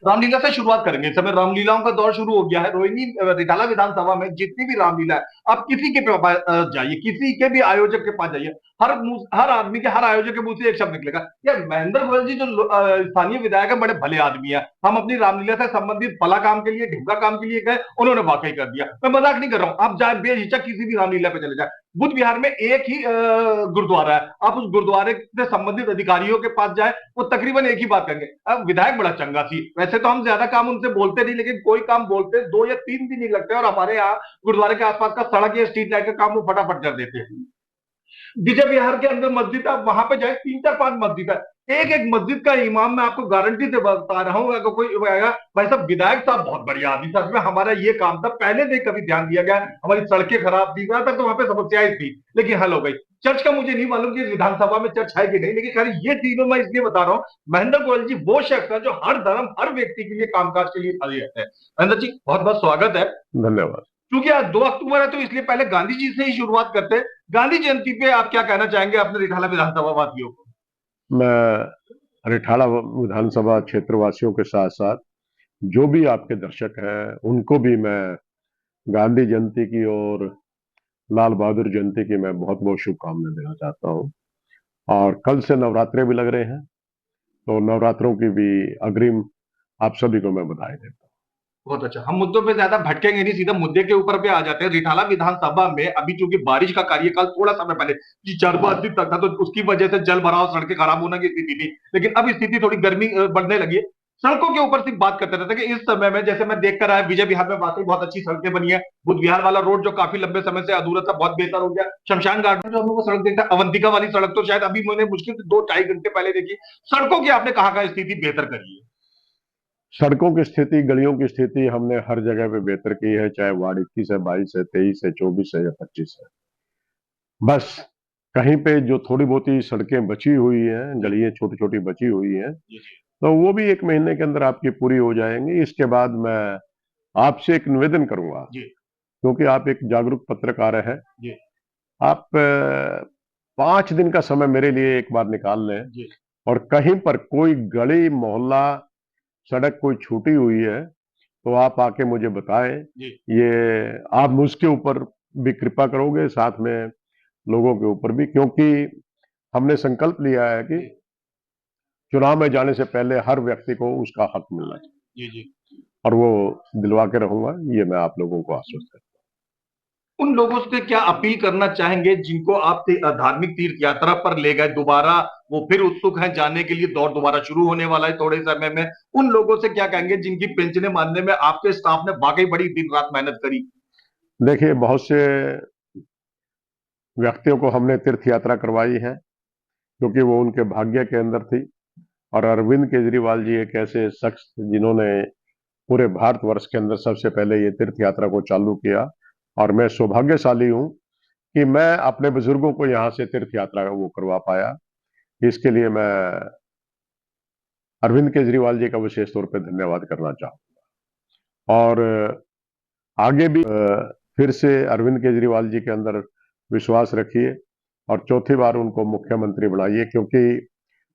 रामलीला से शुरुआत करेंगे। इस समय रामलीलाओं का दौर शुरू हो गया है। रोहिणी रिटाला विधानसभा में जितनी भी रामलीला है, आप किसी के पास जाइए, किसी के भी आयोजक के पास जाइए, हर आदमी के, हर आयोजक के मुंह से एक शब्द निकलेगा, यार महेंद्र गोयल जी जो स्थानीय विधायक है, बड़े भले आदमी है, हम अपनी रामलीला से संबंधित फला काम के लिए, ढिमका काम के लिए गए, उन्होंने वाकई कर दिया। मैं मजाक नहीं कर रहा हूं, आप जाए बेझिझक किसी भी रामलीला पे चले जाए, बुद्ध विहार में एक ही गुरुद्वारा है, आप उस गुरुद्वारे से संबंधित अधिकारियों के पास जाए, वो तकरीबन एक ही बात करेंगे, अब विधायक बड़ा चंगा थी, वैसे तो हम ज्यादा काम उनसे बोलते नहीं, लेकिन कोई काम बोलते 2 या 3 दिन नहीं लगते, और हमारे यहाँ गुरुद्वारे के आसपास का सड़क या स्ट्रीट लाइट का काम वो फटाफट कर देते हैं। विजय विहार के अंदर मस्जिद है, वहां पे जाए, 3 4 5 मस्जिद है, एक एक मस्जिद का इमाम, मैं आपको गारंटी से बता रहा हूँ, अगर कोई आएगा, भाई साहब विधायक साहब बहुत बढ़िया आदमी, सच में हमारा ये काम था, पहले से कभी ध्यान दिया गया, हमारी सड़कें खराब थी, तक तो वहां पे समस्याएं थी, लेकिन हल हो गई। चर्च का मुझे नहीं मालूम कि विधानसभा में चर्च है कि नहीं, लेकिन खाली ये तीनों मैं इसलिए बता रहा हूँ, महेंद्र गोयल जी वो शख्स है जो हर धर्म, हर व्यक्ति के लिए कामकाज के लिए खड़े रहते हैं। महेंद्र जी बहुत बहुत स्वागत है। धन्यवाद। क्योंकि आज 2 अक्टूबर है, तो इसलिए पहले गांधी जी से ही शुरुआत करते हैं। गांधी जयंती पे आप क्या कहना चाहेंगे अपने रिठाला विधानसभा वासियों को? मैं रिठाला विधानसभा क्षेत्रवासियों के साथ साथ जो भी आपके दर्शक हैं उनको भी मैं गांधी जयंती की और लाल बहादुर जयंती की मैं बहुत बहुत शुभकामनाएं देना चाहता हूं। और कल से नवरात्रे भी लग रहे हैं, तो नवरात्रों की भी अग्रिम आप सभी को मैं बधाई देता बहुत अच्छा, हम मुद्दों पे ज्यादा भटकेंगे नहीं, सीधा मुद्दे के ऊपर पे आ जाते हैं। रिठाला विधानसभा में अभी चूंकि बारिश का कार्यकाल थोड़ा समय पहले जी 4 5 दिन तक था, तो उसकी वजह से जल भराव, सड़कें खराब होने की स्थिति थी, लेकिन अब स्थिति थोड़ी गर्मी बढ़ने लगी है। सड़कों के ऊपर सिर्फ बात करते रहते हैं कि इस समय में, जैसे मैं देख कर आया, विजय विहार में वाकई बहुत अच्छी सड़कें बनी है, बुद्ध विहार वाला रोड जो काफी लंबे समय से अधूरा था, बहुत बेहतर हो गया। शमशान घाट में जो हम लोग को सड़क देखता है, अवंतिका वाली सड़क तो शायद अभी मैंने मुश्किल से 2 2.5 घंटे पहले देखी। सड़कों की आपने कहाँ कहाँ स्थिति बेहतर करी है? हूं। सड़कों की स्थिति, गलियों की स्थिति हमने हर जगह पे बेहतर की है, चाहे वार्ड 21 है, 22 है, 23 है, 24 है या 25 है। बस कहीं पे जो थोड़ी बहुत ही सड़कें बची हुई हैं, गलियां छोटी छोटी बची हुई हैं, तो वो भी 1 महीने के अंदर आपकी पूरी हो जाएंगी। इसके बाद मैं आपसे एक निवेदन करूंगा, जी क्योंकि आप एक जागरूक पत्रकार हैं। जी आप 5 दिन का समय मेरे लिए एक बार निकाल लें, जी और कहीं पर कोई गली मोहल्ला सड़क कोई छूटी हुई है तो आप आके मुझे बताएं। जी ये आप मुझके ऊपर भी कृपा करोगे, साथ में लोगों के ऊपर भी, क्योंकि हमने संकल्प लिया है कि चुनाव में जाने से पहले हर व्यक्ति को उसका हक मिलना चाहिए, जी जी। और वो दिलवा के रहूंगा, ये मैं आप लोगों को आश्वस्त करता उन लोगों से क्या अपील करना चाहेंगे जिनको आप धार्मिक तीर्थ यात्रा पर ले गए, दोबारा वो फिर उत्सुक हैं जाने के लिए, दौर दोबारा शुरू होने वाला है थोड़े समय में, उन लोगों से क्या कहेंगे जिनकी पेंशनें मानने में आपके स्टाफ ने वाकई बड़ी दिन रात मेहनत करी? हूं। देखिए, बहुत से व्यक्तियों को हमने तीर्थ यात्रा करवाई है, क्योंकि वो उनके भाग्य के अंदर थी। और अरविंद केजरीवाल जी एक ऐसे शख्स जिन्होंने पूरे भारतवर्ष के अंदर सबसे पहले ये तीर्थ यात्रा को चालू किया, और मैं सौभाग्यशाली हूं कि मैं अपने बुजुर्गों को यहाँ से तीर्थ यात्रा वो करवा पाया। इसके लिए मैं अरविंद केजरीवाल जी का विशेष तौर पर धन्यवाद करना चाहूंगा। और आगे भी फिर से अरविंद केजरीवाल जी के अंदर विश्वास रखिए, और चौथी बार उनको मुख्यमंत्री बनाइए, क्योंकि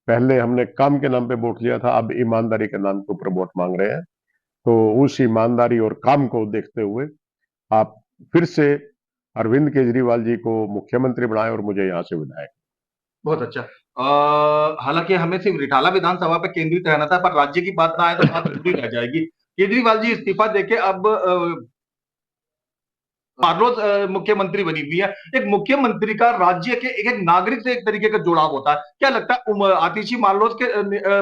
पहले हमने काम के नाम पे वोट लिया था, अब ईमानदारी के नाम के ऊपर वोट मांग रहे हैं। तो उस ईमानदारी और काम को देखते हुए आप फिर से अरविंद केजरीवाल जी को मुख्यमंत्री बनाएं और मुझे यहाँ से विधायक। बहुत अच्छा। हालांकि हमें सिर्फ रिठाला विधानसभा पर केंद्रित रहना था, पर राज्य की बात ना आए तो बात अधूरी रह जाएगी। केजरीवाल जी इस्तीफा देके अब मारलोस मुख्यमंत्री बनी हुई है। एक मुख्यमंत्री का राज्य के एक एक नागरिक से एक तरीके का जुड़ाव होता है। क्या लगता है आतिशी मारलोस के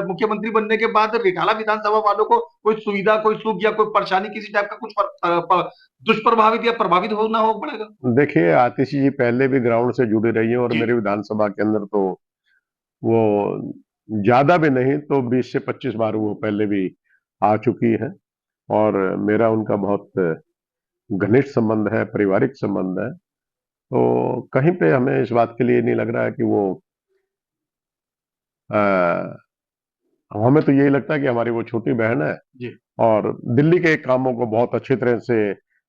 मुख्यमंत्री बनने के बाद रिठाला विधानसभा वालों को कोई सुविधा, कोई सुख या कोई परेशानी किसी टाइप का कुछ दुष्प्रभावित या प्रभावित होना हो पड़ेगा? देखिए, आतिशी जी पहले भी ग्राउंड से जुड़ी रही हैं, और जी मेरी विधानसभा के अंदर तो वो ज्यादा भी नहीं तो 20 से 25 बार वो पहले भी आ चुकी हैं। और मेरा उनका बहुत घनिष्ठ संबंध है, पारिवारिक संबंध है। तो कहीं पे हमें इस बात के लिए नहीं लग रहा है कि वो आ, हमें तो यही लगता है कि हमारी वो छोटी बहन है, जी। और दिल्ली के कामों को बहुत अच्छी तरह से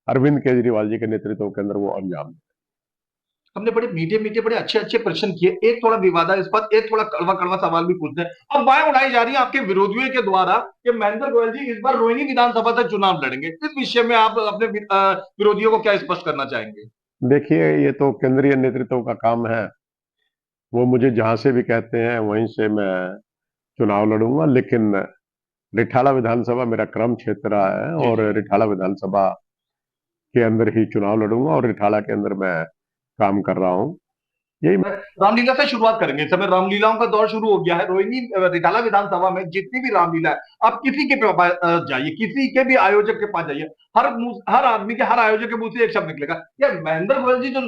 अरविंद केजरीवाल जी के नेतृत्व के अंदर वो अंजाम दें। हमने बड़े मीठे मीठे बड़े अच्छे अच्छे प्रश्न किए, एक थोड़ा विवादास्पद, एक थोड़ा कड़वा कड़वा सवाल भी पूछते हैं। अब बाएं उड़ाई जा रही है आपके विरोधियों के द्वारा कि महेंद्र गोयल जी इस बार रोहिणी विधानसभा से चुनाव लड़ेंगे। इस विषय में आप अपने विरोधियों को क्या स्पष्ट करना चाहेंगे? देखिए, ये तो केंद्रीय नेतृत्व का काम है। वो मुझे जहां से भी कहते हैं वहीं से मैं चुनाव लड़ूंगा, लेकिन रिठाला विधानसभा मेरा क्रम क्षेत्र रहा है जी और जी। रिठाला विधानसभा के अंदर ही चुनाव लड़ूंगा और रिठाला के अंदर मैं काम कर रहा हूं। यही रामलीला से शुरुआत करेंगे। इस समय रामलीलाओं का दौर शुरू हो गया है। रोहिणी रिटाला विधानसभा में जितनी भी रामलीला है, आप किसी के जाइए, किसी के भी आयोजक के पास जाइए, हर आदमी के, हर आयोजक के मुंह से एक शब्द निकलेगा, यार महेंद्र गोयल जी जो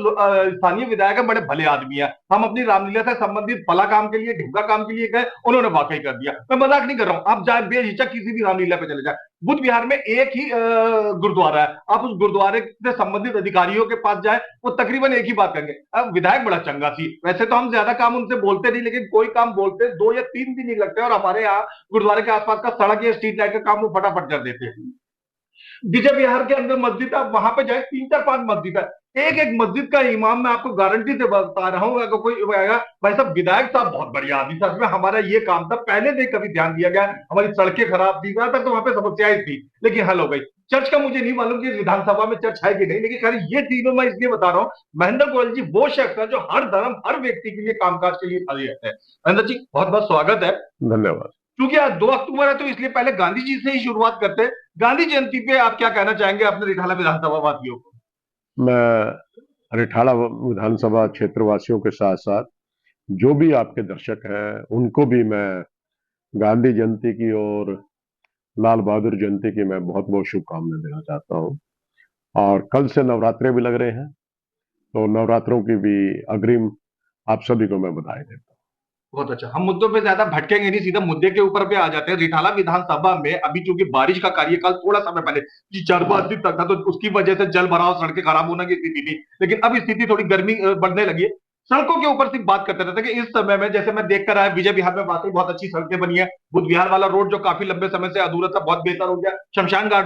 स्थानीय विधायक है बड़े भले आदमी है, हम अपनी रामलीला से संबंधित फला काम के लिए, ढिमका काम के लिए गए, उन्होंने वाकई कर दिया। मैं मजाक नहीं कर रहा हूं, आप जाए बेझिझक किसी भी रामलीला पे चले जाए, बुद्ध विहार में एक ही गुरुद्वारा है, आप उस गुरुद्वारे से संबंधित अधिकारियों के पास जाए, वो तकरीबन एक ही बात करेंगे, अब विधायक बड़ा चंगा थी। वैसे तो हम ज्यादा काम उनसे बोलते नहीं, लेकिन कोई काम बोलते 2 या 3 दिन नहीं लगते और हमारे यहाँ गुरुद्वारे के आसपास का सड़क या स्ट्रीट लाइट का काम वो फटाफट कर देते हैं। विजय विहार के अंदर मस्जिद है, वहां पे जाए 3 4 5 मस्जिद है, एक एक मस्जिद का इमाम मैं आपको गारंटी से बता रहा हूँ, अगर कोई आएगा भाई साहब विधायक साहब बहुत बढ़िया आदमी, सच में हमारा ये काम था, पहले से कभी ध्यान दिया गया, हमारी सड़कें खराब थी, तक तो वहां पे समस्याएं थी, लेकिन हल हो गई। चर्च का मुझे नहीं मालूम कि विधानसभा में चर्च है कि नहीं, लेकिन खाली ये तीनों मैं इसलिए बता रहा हूँ, महेंद्र गोयल जी वो शख्स है जो हर धर्म, हर व्यक्ति के लिए कामकाज के लिए खड़े रहते हैं। महेंद्र जी बहुत बहुत स्वागत है। धन्यवाद। क्योंकि आज 2 अक्टूबर है तो इसलिए पहले गांधी जी से ही शुरुआत करते हैं। गांधी जयंती पे आप क्या कहना चाहेंगे अपने रिठाला विधानसभा वासियों को? मैं रिठाला विधानसभा क्षेत्रवासियों के साथ साथ जो भी आपके दर्शक हैं उनको भी मैं गांधी जयंती की और लाल बहादुर जयंती की मैं बहुत बहुत शुभकामनाएं देना चाहता हूं। और कल से नवरात्रे भी लग रहे हैं, तो नवरात्रों की भी अग्रिम आप सभी को मैं बधाई देता हूं। बहुत अच्छा, हम मुद्दों पे ज्यादा भटकेंगे नहीं, सीधा मुद्दे के ऊपर पे आ जाते हैं। रिठाला विधानसभा में अभी चूंकि बारिश का कार्यकाल थोड़ा समय पहले 4-5 दिन तक था, तो उसकी वजह से जल भराव, सड़कें खराब होने की स्थिति थी, लेकिन अब स्थिति थोड़ी गर्मी बढ़ने लगी है। सड़कों के ऊपर सिर्फ बात करते रहते हैं कि इस समय में, जैसे मैं देख कर आया, विजय विहार में वाकई बहुत अच्छी सड़कें बनी है, बुद्ध विहार वाला रोड जो काफी लंबे समय से अधूरा था बहुत बेहतर हो गया, शमशान घाट